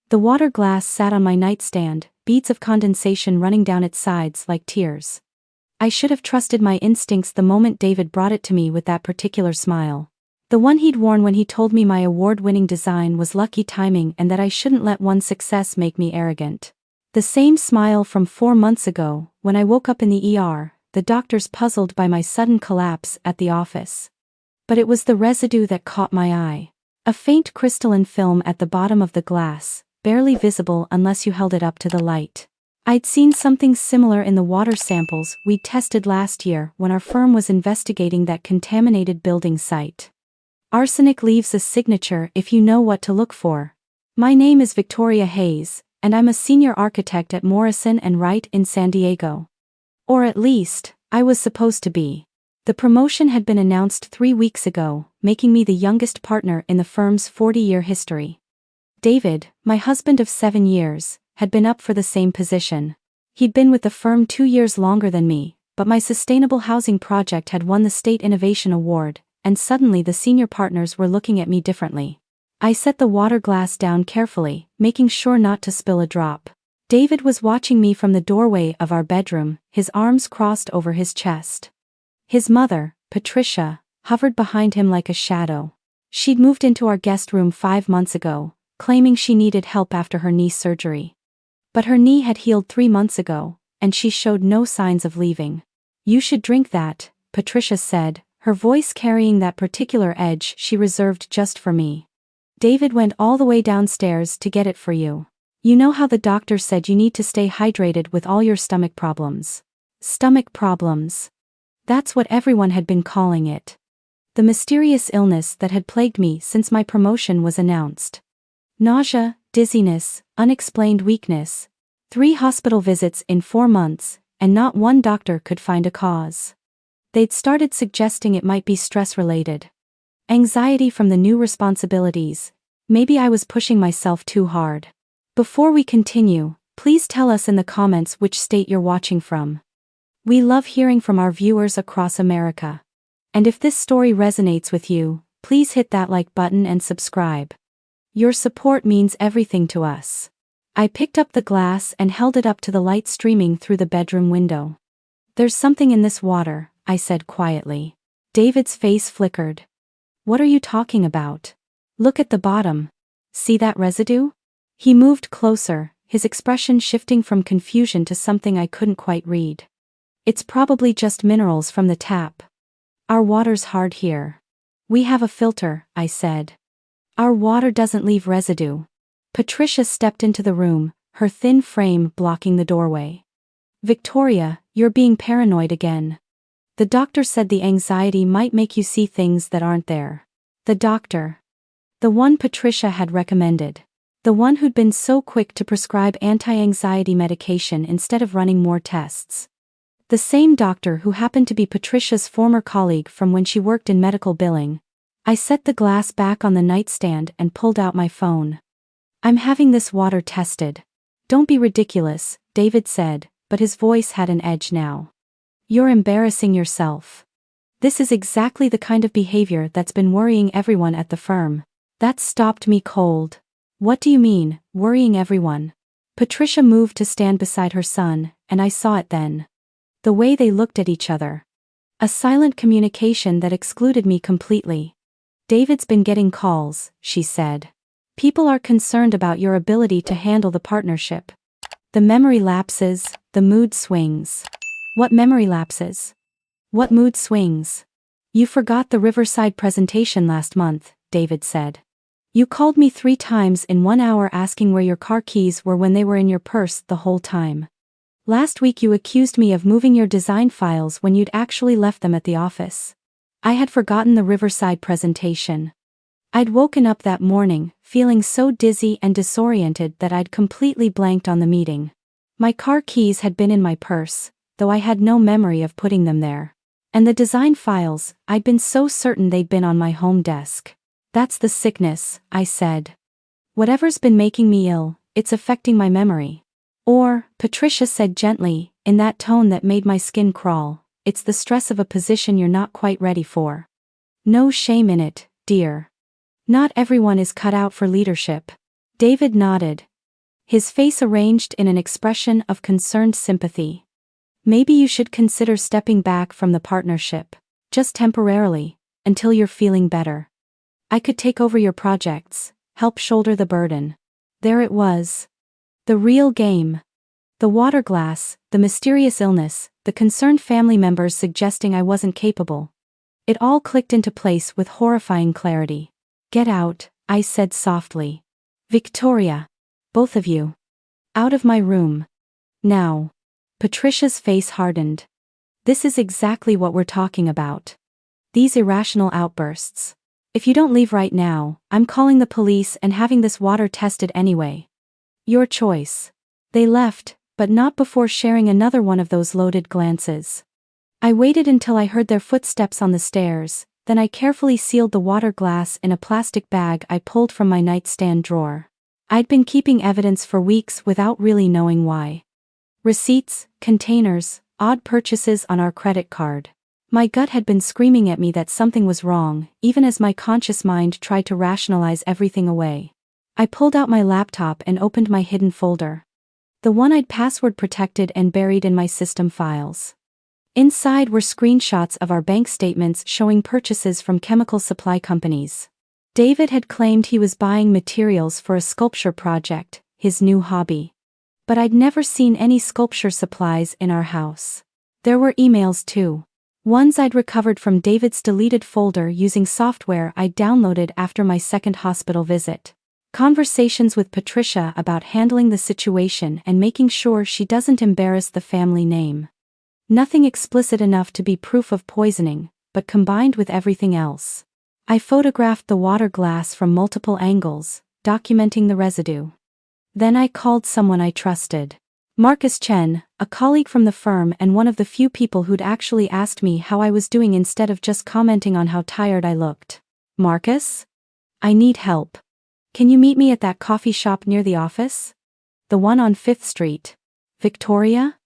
The water glass sat on my nightstand, beads of condensation running down its sides like tears. I should have trusted my instincts the moment David brought it to me with that particular smile. The one he'd worn when he told me my award-winning design was lucky timing and that I shouldn't let one success make me arrogant. The same smile from 4 months ago, when I woke up in the ER, the doctors puzzled by my sudden collapse at the office. But it was the residue that caught my eye. A faint crystalline film at the bottom of the glass, barely visible unless you held it up to the light. I'd seen something similar in the water samples we'd tested last year when our firm was investigating that contaminated building site. Arsenic leaves a signature if you know what to look for. My name is Victoria Hayes, and I'm a senior architect at Morrison & Wright in San Diego. Or at least, I was supposed to be. The promotion had been announced 3 weeks ago, making me the youngest partner in the firm's 40-year history. David, my husband of 7 years, had been up for the same position. He'd been with the firm 2 years longer than me, but my sustainable housing project had won the State Innovation Award, and suddenly the senior partners were looking at me differently. I set the water glass down carefully, making sure not to spill a drop. David was watching me from the doorway of our bedroom, his arms crossed over his chest. His mother, Patricia, hovered behind him like a shadow. She'd moved into our guest room 5 months ago, claiming she needed help after her knee surgery. But her knee had healed 3 months ago, and she showed no signs of leaving. "You should drink that," Patricia said, her voice carrying that particular edge she reserved just for me. "David went all the way downstairs to get it for you. You know how the doctor said you need to stay hydrated with all your stomach problems." Stomach problems. That's what everyone had been calling it. The mysterious illness that had plagued me since my promotion was announced. Nausea, dizziness, unexplained weakness. 3 hospital visits in 4 months, and not one doctor could find a cause. They'd started suggesting it might be stress-related. Anxiety from the new responsibilities. Maybe I was pushing myself too hard. Before we continue, please tell us in the comments which state you're watching from. We love hearing from our viewers across America. And if this story resonates with you, please hit that like button and subscribe. Your support means everything to us. I picked up the glass and held it up to the light streaming through the bedroom window. "There's something in this water," I said quietly. David's face flickered. "What are you talking about? Look at the bottom. See that residue?" He moved closer, his expression shifting from confusion to something I couldn't quite read. "It's probably just minerals from the tap. Our water's hard here. We have a filter," I said. "Our water doesn't leave residue." Patricia stepped into the room, her thin frame blocking the doorway. "Victoria, you're being paranoid again. The doctor said the anxiety might make you see things that aren't there." The doctor. The one Patricia had recommended. The one who'd been so quick to prescribe anti-anxiety medication instead of running more tests. The same doctor who happened to be Patricia's former colleague from when she worked in medical billing. I set the glass back on the nightstand and pulled out my phone. "I'm having this water tested." "Don't be ridiculous," David said, but his voice had an edge now. "You're embarrassing yourself. This is exactly the kind of behavior that's been worrying everyone at the firm." That stopped me cold. "What do you mean, worrying everyone?" Patricia moved to stand beside her son, and I saw it then. The way they looked at each other. A silent communication that excluded me completely. "David's been getting calls," she said. "People are concerned about your ability to handle the partnership. The memory lapses, the mood swings." "What memory lapses? What mood swings?" "You forgot the Riverside presentation last month," David said. "You called me 3 times in 1 hour asking where your car keys were when they were in your purse the whole time. Last week you accused me of moving your design files when you'd actually left them at the office." I had forgotten the Riverside presentation. I'd woken up that morning, feeling so dizzy and disoriented that I'd completely blanked on the meeting. My car keys had been in my purse, though I had no memory of putting them there. And the design files, I'd been so certain they'd been on my home desk. "That's the sickness," I said. "Whatever's been making me ill, it's affecting my memory." "Or," Patricia said gently, in that tone that made my skin crawl, "it's the stress of a position you're not quite ready for." "No shame in it, dear. Not everyone is cut out for leadership." David nodded, his face arranged in an expression of concerned sympathy. Maybe you should consider stepping back from the partnership, just temporarily, until you're feeling better. I could take over your projects, help shoulder the burden. There it was. The real game. The water glass, the mysterious illness, the concerned family members suggesting I wasn't capable. It all clicked into place with horrifying clarity. Get out, I said softly. Victoria. Both of you. Out of my room. Now. Patricia's face hardened. This is exactly what we're talking about. These irrational outbursts. If you don't leave right now, I'm calling the police and having this water tested anyway. Your choice. They left, but not before sharing another one of those loaded glances. I waited until I heard their footsteps on the stairs, then I carefully sealed the water glass in a plastic bag I pulled from my nightstand drawer. I'd been keeping evidence for weeks without really knowing why. Receipts, containers, odd purchases on our credit card. My gut had been screaming at me that something was wrong, even as my conscious mind tried to rationalize everything away. I pulled out my laptop and opened my hidden folder. The one I'd password protected and buried in my system files. Inside were screenshots of our bank statements showing purchases from chemical supply companies. David had claimed he was buying materials for a sculpture project, his new hobby. But I'd never seen any sculpture supplies in our house. There were emails too. Ones I'd recovered from David's deleted folder using software I'd downloaded after my second hospital visit. Conversations with Patricia about handling the situation and making sure she doesn't embarrass the family name. Nothing explicit enough to be proof of poisoning, but combined with everything else. I photographed the water glass from multiple angles, documenting the residue. Then I called someone I trusted. Marcus Chen, a colleague from the firm and one of the few people who'd actually asked me how I was doing instead of just commenting on how tired I looked. Marcus? I need help. Can you meet me at that coffee shop near the office? The one on 5th Street. Victoria?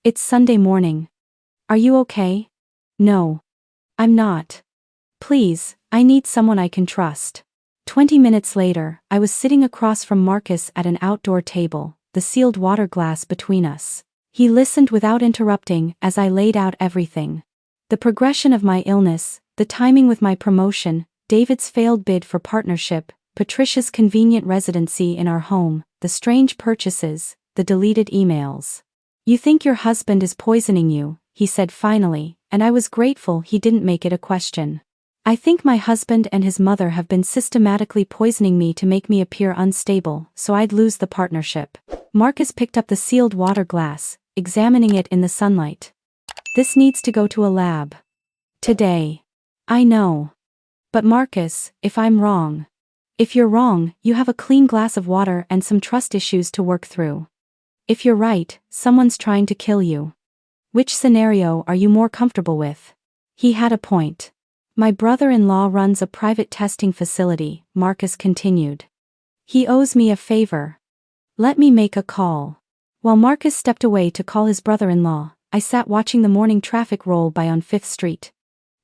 It's Sunday morning. Are you okay? No. I'm not. Please, I need someone I can trust. 20 minutes later, I was sitting across from Marcus at an outdoor table, the sealed water glass between us. He listened without interrupting as I laid out everything. The progression of my illness, the timing with my promotion, David's failed bid for partnership, Patricia's convenient residency in our home, the strange purchases, the deleted emails. You think your husband is poisoning you, he said finally, and I was grateful he didn't make it a question. I think my husband and his mother have been systematically poisoning me to make me appear unstable, so I'd lose the partnership. Marcus picked up the sealed water glass, examining it in the sunlight. This needs to go to a lab. Today. I know. But Marcus, if I'm wrong. If you're wrong, you have a clean glass of water and some trust issues to work through. If you're right, someone's trying to kill you. Which scenario are you more comfortable with? He had a point. My brother-in-law runs a private testing facility, Marcus continued. He owes me a favor. Let me make a call. While Marcus stepped away to call his brother-in-law, I sat watching the morning traffic roll by on 5th Street.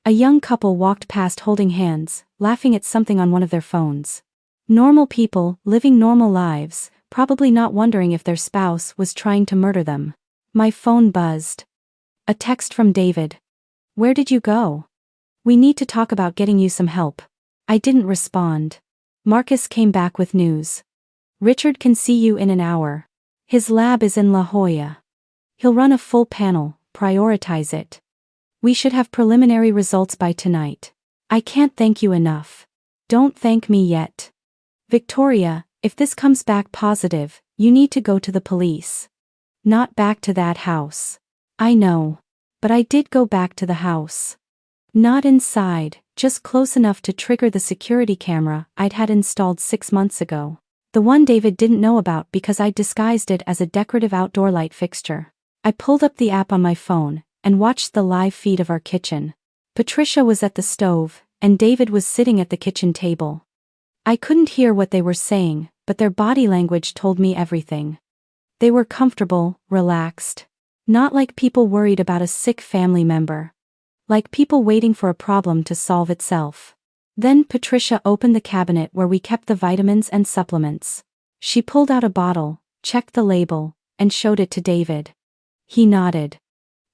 A young couple walked past holding hands, laughing at something on one of their phones. Normal people, living normal lives, probably not wondering if their spouse was trying to murder them. My phone buzzed. A text from David. Where did you go? We need to talk about getting you some help. I didn't respond. Marcus came back with news. Richard can see you in an hour. His lab is in La Jolla. He'll run a full panel, prioritize it. We should have preliminary results by tonight. I can't thank you enough. Don't thank me yet. Victoria, if this comes back positive, you need to go to the police. Not back to that house. I know. But I did go back to the house. Not inside, just close enough to trigger the security camera I'd had installed 6 months ago. The one David didn't know about because I'd disguised it as a decorative outdoor light fixture. I pulled up the app on my phone and watched the live feed of our kitchen. Patricia was at the stove, and David was sitting at the kitchen table. I couldn't hear what they were saying, but their body language told me everything. They were comfortable, relaxed. Not like people worried about a sick family member. Like people waiting for a problem to solve itself. Then Patricia opened the cabinet where we kept the vitamins and supplements. She pulled out a bottle, checked the label, and showed it to David. He nodded.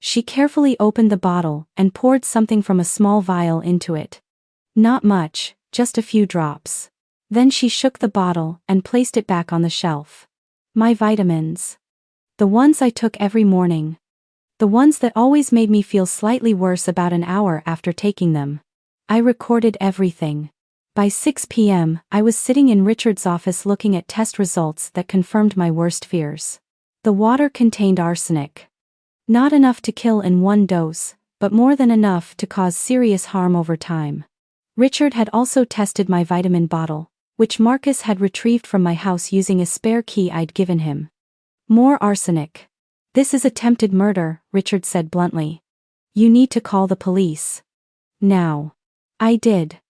She carefully opened the bottle and poured something from a small vial into it. Not much, just a few drops. Then she shook the bottle and placed it back on the shelf. My vitamins. The ones I took every morning. The ones that always made me feel slightly worse about an hour after taking them. I recorded everything. By 6 p.m., I was sitting in Richard's office looking at test results that confirmed my worst fears. The water contained arsenic. Not enough to kill in one dose, but more than enough to cause serious harm over time. Richard had also tested my vitamin bottle, which Marcus had retrieved from my house using a spare key I'd given him. More arsenic. This is attempted murder, Richard said bluntly. You need to call the police. Now. I did.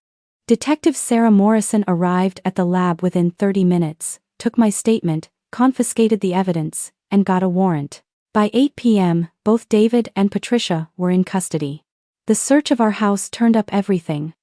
Detective Sarah Morrison arrived at the lab within 30 minutes, took my statement, confiscated the evidence, and got a warrant. By 8 p.m., both David and Patricia were in custody. The search of our house turned up everything.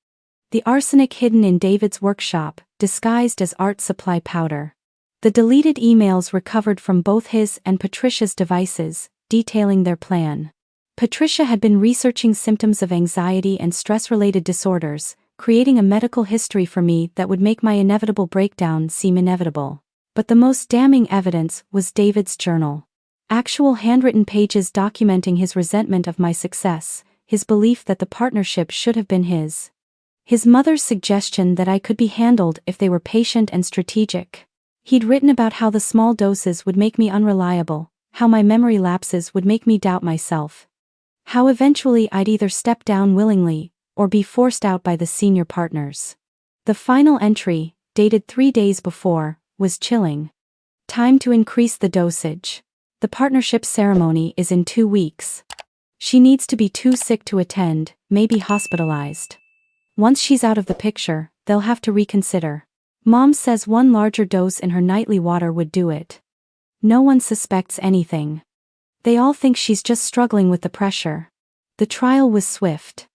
The arsenic hidden in David's workshop, disguised as art supply powder. The deleted emails recovered from both his and Patricia's devices, detailing their plan. Patricia had been researching symptoms of anxiety and stress-related disorders, creating a medical history for me that would make my inevitable breakdown seem inevitable. But the most damning evidence was David's journal. Actual handwritten pages documenting his resentment of my success, his belief that the partnership should have been his. His mother's suggestion that I could be handled if they were patient and strategic. He'd written about how the small doses would make me unreliable, how my memory lapses would make me doubt myself. How eventually I'd either step down willingly, or be forced out by the senior partners. The final entry, dated 3 days before, was chilling. Time to increase the dosage. The partnership ceremony is in 2 weeks. She needs to be too sick to attend, maybe hospitalized. Once she's out of the picture, they'll have to reconsider. Mom says 1 larger dose in her nightly water would do it. No one suspects anything. They all think she's just struggling with the pressure. The trial was swift.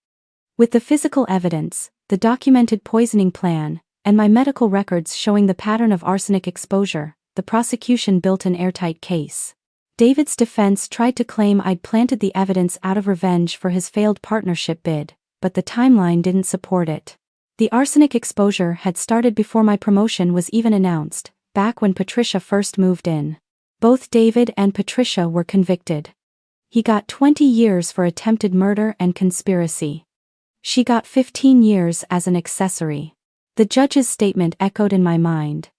With the physical evidence, the documented poisoning plan, and my medical records showing the pattern of arsenic exposure, the prosecution built an airtight case. David's defense tried to claim I'd planted the evidence out of revenge for his failed partnership bid, but the timeline didn't support it. The arsenic exposure had started before my promotion was even announced, back when Patricia first moved in. Both David and Patricia were convicted. He got 20 years for attempted murder and conspiracy. She got 15 years as an accessory. The judge's statement echoed in my mind.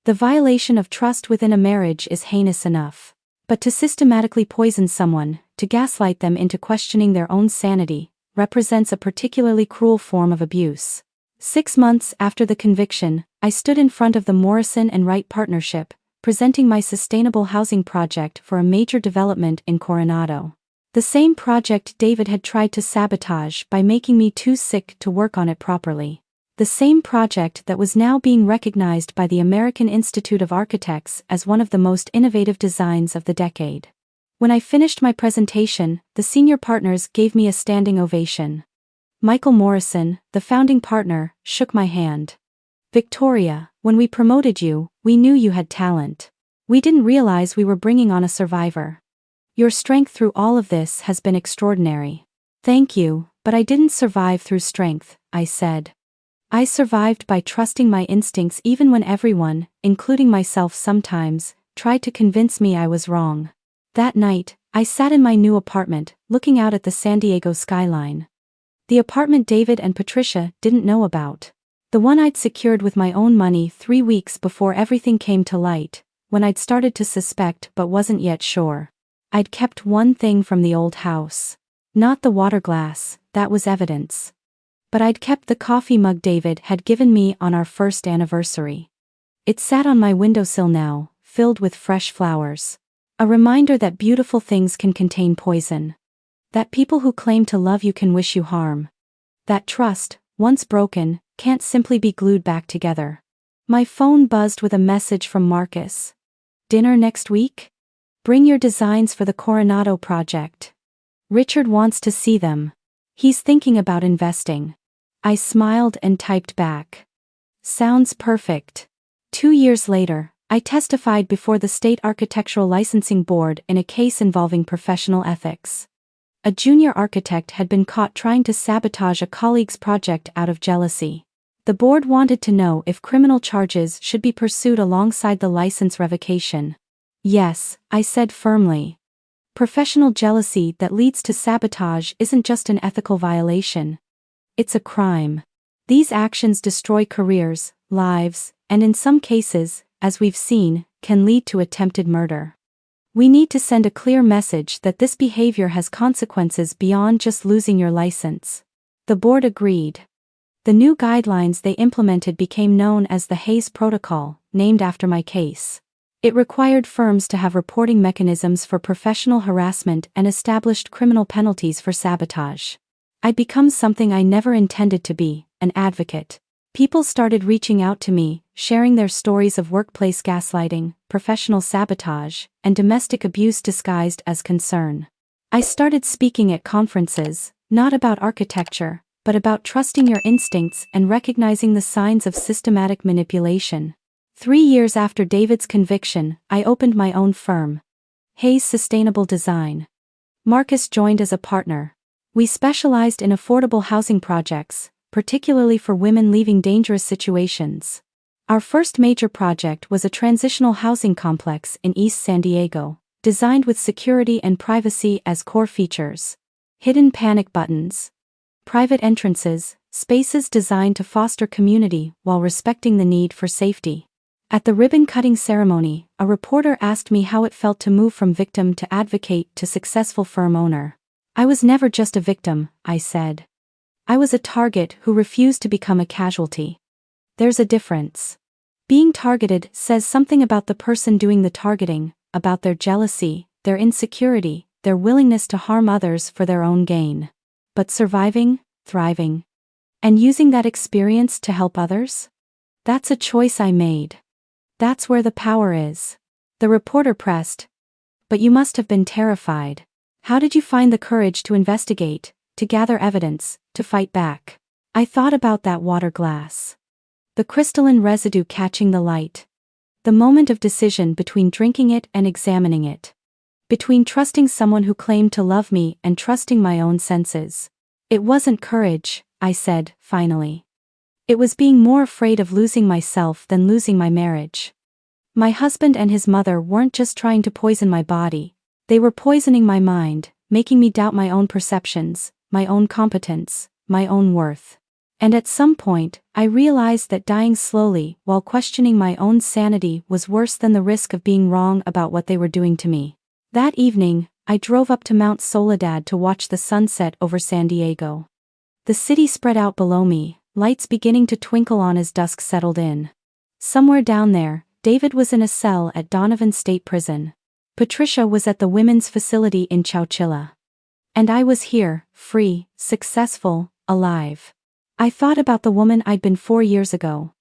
The violation of trust within a marriage is heinous enough. But to systematically poison someone, to gaslight them into questioning their own sanity, represents a particularly cruel form of abuse. 6 months after the conviction, I stood in front of the Morrison and Wright partnership, presenting my sustainable housing project for a major development in Coronado. The same project David had tried to sabotage by making me too sick to work on it properly. The same project that was now being recognized by the American Institute of Architects as one of the most innovative designs of the decade. When I finished my presentation, the senior partners gave me a standing ovation. Michael Morrison, the founding partner, shook my hand. Victoria, when we promoted you, we knew you had talent. We didn't realize we were bringing on a survivor. Your strength through all of this has been extraordinary. Thank you, but I didn't survive through strength, I said. I survived by trusting my instincts even when everyone, including myself sometimes, tried to convince me I was wrong. That night, I sat in my new apartment, looking out at the San Diego skyline. The apartment David and Patricia didn't know about. The one I'd secured with my own money 3 weeks before everything came to light, when I'd started to suspect but wasn't yet sure. I'd kept one thing from the old house. Not the water glass, that was evidence. But I'd kept the coffee mug David had given me on our first anniversary. It sat on my windowsill now, filled with fresh flowers. A reminder that beautiful things can contain poison. That people who claim to love you can wish you harm. That trust, once broken, can't simply be glued back together. My phone buzzed with a message from Marcus. Dinner next week? Bring your designs for the Coronado project. Richard wants to see them. He's thinking about investing. I smiled and typed back. Sounds perfect. 2 years later, I testified before the State Architectural Licensing Board in a case involving professional ethics. A junior architect had been caught trying to sabotage a colleague's project out of jealousy. The board wanted to know if criminal charges should be pursued alongside the license revocation. Yes, I said firmly. Professional jealousy that leads to sabotage isn't just an ethical violation. It's a crime. These actions destroy careers, lives, and in some cases, as we've seen, can lead to attempted murder. We need to send a clear message that this behavior has consequences beyond just losing your license. The board agreed. The new guidelines they implemented became known as the Hayes Protocol, named after my case. It required firms to have reporting mechanisms for professional harassment and established criminal penalties for sabotage. I'd become something I never intended to be, an advocate. People started reaching out to me, sharing their stories of workplace gaslighting, professional sabotage, and domestic abuse disguised as concern. I started speaking at conferences, not about architecture, but about trusting your instincts and recognizing the signs of systematic manipulation. 3 years after David's conviction, I opened my own firm, Hayes Sustainable Design. Marcus joined as a partner. We specialized in affordable housing projects, particularly for women leaving dangerous situations. Our first major project was a transitional housing complex in East San Diego, designed with security and privacy as core features. Hidden panic buttons, private entrances, spaces designed to foster community while respecting the need for safety. At the ribbon-cutting ceremony, a reporter asked me how it felt to move from victim to advocate to successful firm owner. I was never just a victim, I said. I was a target who refused to become a casualty. There's a difference. Being targeted says something about the person doing the targeting, about their jealousy, their insecurity, their willingness to harm others for their own gain. But surviving, thriving, and using that experience to help others? That's a choice I made. That's where the power is. The reporter pressed. But you must have been terrified. How did you find the courage to investigate, to gather evidence, to fight back? I thought about that water glass. The crystalline residue catching the light. The moment of decision between drinking it and examining it. Between trusting someone who claimed to love me and trusting my own senses. It wasn't courage, I said, finally. It was being more afraid of losing myself than losing my marriage. My husband and his mother weren't just trying to poison my body, they were poisoning my mind, making me doubt my own perceptions, my own competence, my own worth. And at some point, I realized that dying slowly while questioning my own sanity was worse than the risk of being wrong about what they were doing to me. That evening, I drove up to Mount Soledad to watch the sunset over San Diego. The city spread out below me, lights beginning to twinkle on as dusk settled in. Somewhere down there, David was in a cell at Donovan State Prison. Patricia was at the women's facility in Chowchilla. And I was here, free, successful, alive. I thought about the woman I'd been 4 years ago.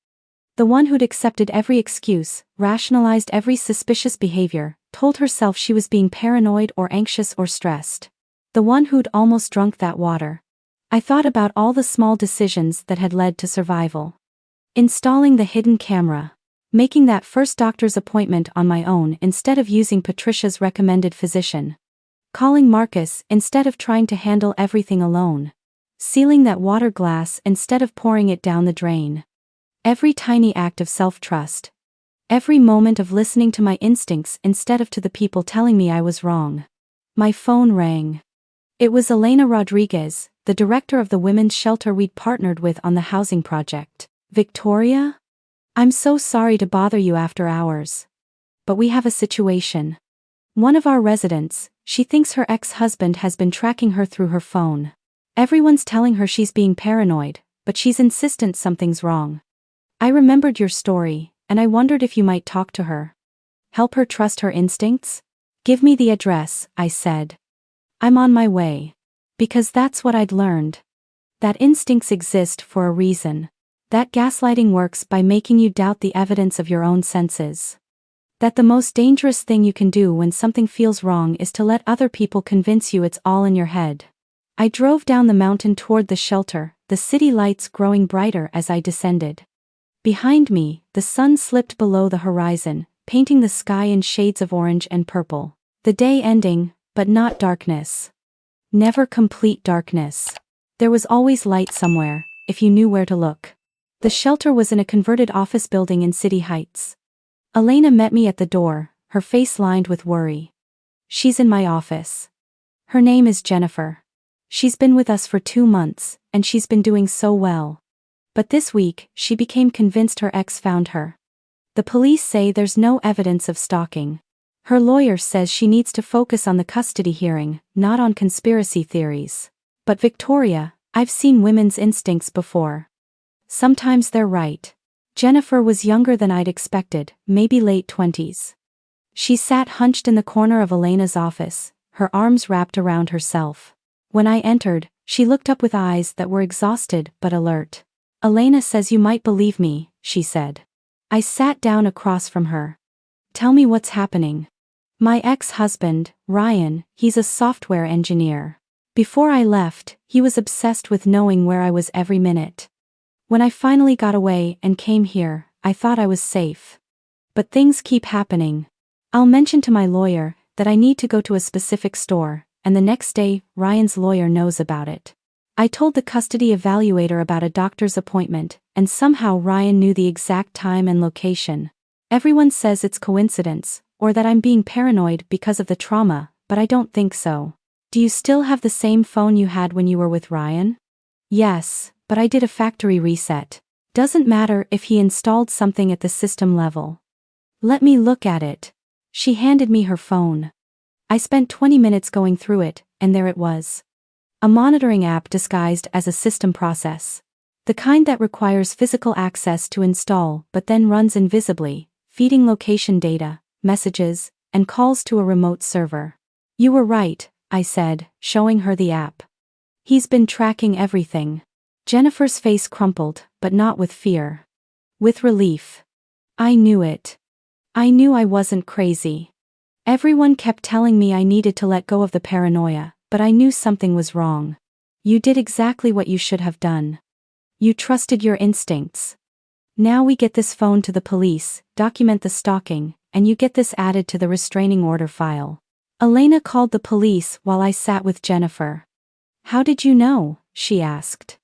The one who'd accepted every excuse, rationalized every suspicious behavior, told herself she was being paranoid or anxious or stressed. The one who'd almost drunk that water. I thought about all the small decisions that had led to survival. Installing the hidden camera. Making that first doctor's appointment on my own instead of using Patricia's recommended physician. Calling Marcus instead of trying to handle everything alone. Sealing that water glass instead of pouring it down the drain. Every tiny act of self-trust. Every moment of listening to my instincts instead of to the people telling me I was wrong. My phone rang. It was Elena Rodriguez, the director of the women's shelter we'd partnered with on the housing project. Victoria? I'm so sorry to bother you after hours. But we have a situation. One of our residents, she thinks her ex-husband has been tracking her through her phone. Everyone's telling her she's being paranoid, but she's insistent something's wrong. I remembered your story, and I wondered if you might talk to her. Help her trust her instincts? Give me the address, I said. I'm on my way. Because that's what I'd learned. That instincts exist for a reason. That gaslighting works by making you doubt the evidence of your own senses. That the most dangerous thing you can do when something feels wrong is to let other people convince you it's all in your head. I drove down the mountain toward the shelter, the city lights growing brighter as I descended. Behind me, the sun slipped below the horizon, painting the sky in shades of orange and purple. The day ending, but not darkness. Never complete darkness. There was always light somewhere, if you knew where to look. The shelter was in a converted office building in City Heights. Elena met me at the door, her face lined with worry. She's in my office. Her name is Jennifer. She's been with us for 2 months, and she's been doing so well. But this week, she became convinced her ex found her. The police say there's no evidence of stalking. Her lawyer says she needs to focus on the custody hearing, not on conspiracy theories. But Victoria, I've seen women's instincts before. Sometimes they're right. Jennifer was younger than I'd expected, maybe late 20s. She sat hunched in the corner of Elena's office, her arms wrapped around herself. When I entered, she looked up with eyes that were exhausted but alert. Elena says you might believe me, she said. I sat down across from her. Tell me what's happening. My ex-husband, Ryan, he's a software engineer. Before I left, he was obsessed with knowing where I was every minute. When I finally got away and came here, I thought I was safe. But things keep happening. I'll mention to my lawyer that I need to go to a specific store, and the next day, Ryan's lawyer knows about it. I told the custody evaluator about a doctor's appointment, and somehow Ryan knew the exact time and location. Everyone says it's coincidence, or that I'm being paranoid because of the trauma, but I don't think so. Do you still have the same phone you had when you were with Ryan? Yes, but I did a factory reset. Doesn't matter if he installed something at the system level. Let me look at it. She handed me her phone. I spent 20 minutes going through it, and there it was. A monitoring app disguised as a system process. The kind that requires physical access to install but then runs invisibly, feeding location data, messages, and calls to a remote server. You were right, I said, showing her the app. He's been tracking everything. Jennifer's face crumpled, but not with fear. With relief. I knew it. I knew I wasn't crazy. Everyone kept telling me I needed to let go of the paranoia, but I knew something was wrong. You did exactly what you should have done. You trusted your instincts. Now we get this phone to the police, document the stalking, and you get this added to the restraining order file. Elena called the police while I sat with Jennifer. How did you know? She asked.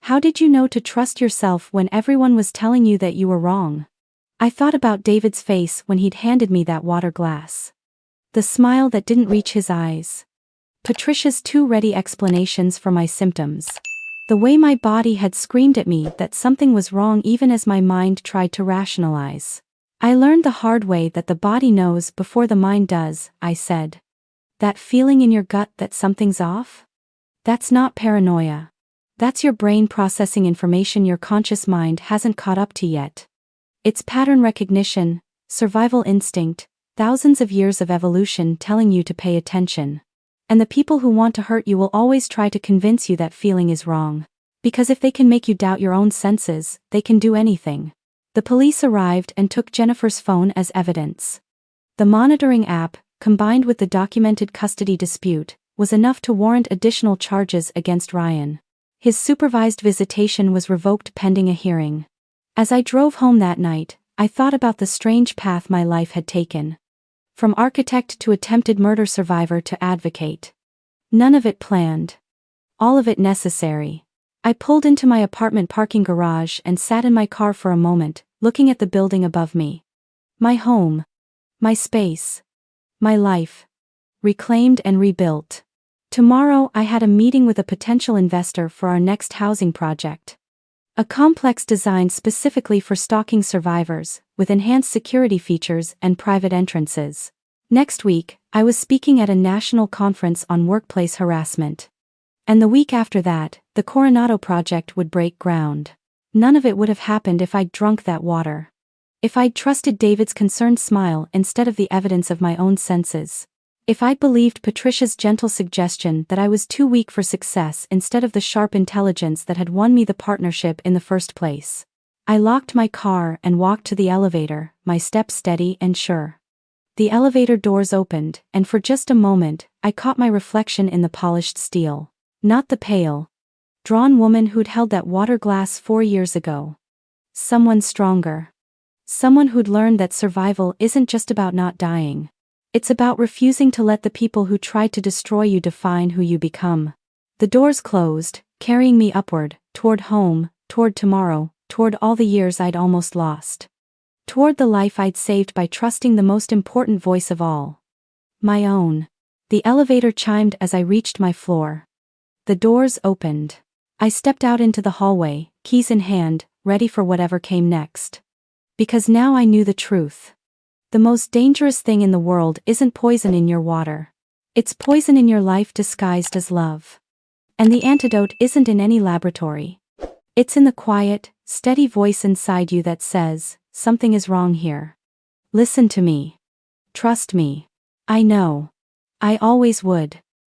How did you know to trust yourself when everyone was telling you that you were wrong? I thought about David's face when he'd handed me that water glass. The smile that didn't reach his eyes. Patricia's 2 ready explanations for my symptoms. The way my body had screamed at me that something was wrong even as my mind tried to rationalize. I learned the hard way that the body knows before the mind does, I said. That feeling in your gut that something's off? That's not paranoia. That's your brain processing information your conscious mind hasn't caught up to yet. It's pattern recognition, survival instinct, thousands of years of evolution telling you to pay attention. And the people who want to hurt you will always try to convince you that feeling is wrong. Because if they can make you doubt your own senses, they can do anything. The police arrived and took Jennifer's phone as evidence. The monitoring app, combined with the documented custody dispute, was enough to warrant additional charges against Ryan. His supervised visitation was revoked pending a hearing. As I drove home that night, I thought about the strange path my life had taken. From architect to attempted murder survivor to advocate. None of it planned. All of it necessary. I pulled into my apartment parking garage and sat in my car for a moment, looking at the building above me. My home. My space. My life. Reclaimed and rebuilt. Tomorrow I had a meeting with a potential investor for our next housing project. A complex designed specifically for stalking survivors, with enhanced security features and private entrances. Next week, I was speaking at a national conference on workplace harassment. And the week after that, the Coronado project would break ground. None of it would have happened if I'd drunk that water. If I'd trusted David's concerned smile instead of the evidence of my own senses. If I'd believed Patricia's gentle suggestion that I was too weak for success instead of the sharp intelligence that had won me the partnership in the first place. I locked my car and walked to the elevator, my steps steady and sure. The elevator doors opened, and for just a moment, I caught my reflection in the polished steel. Not the pale, drawn woman who'd held that water glass 4 years ago. Someone stronger. Someone who'd learned that survival isn't just about not dying. It's about refusing to let the people who tried to destroy you define who you become. The doors closed, carrying me upward, toward home, toward tomorrow, toward all the years I'd almost lost. Toward the life I'd saved by trusting the most important voice of all. My own. The elevator chimed as I reached my floor. The doors opened. I stepped out into the hallway, keys in hand, ready for whatever came next. Because now I knew the truth. The most dangerous thing in the world isn't poison in your water. It's poison in your life disguised as love. And the antidote isn't in any laboratory. It's in the quiet, steady voice inside you that says, something is wrong here. Listen to me. Trust me. I know. I always would.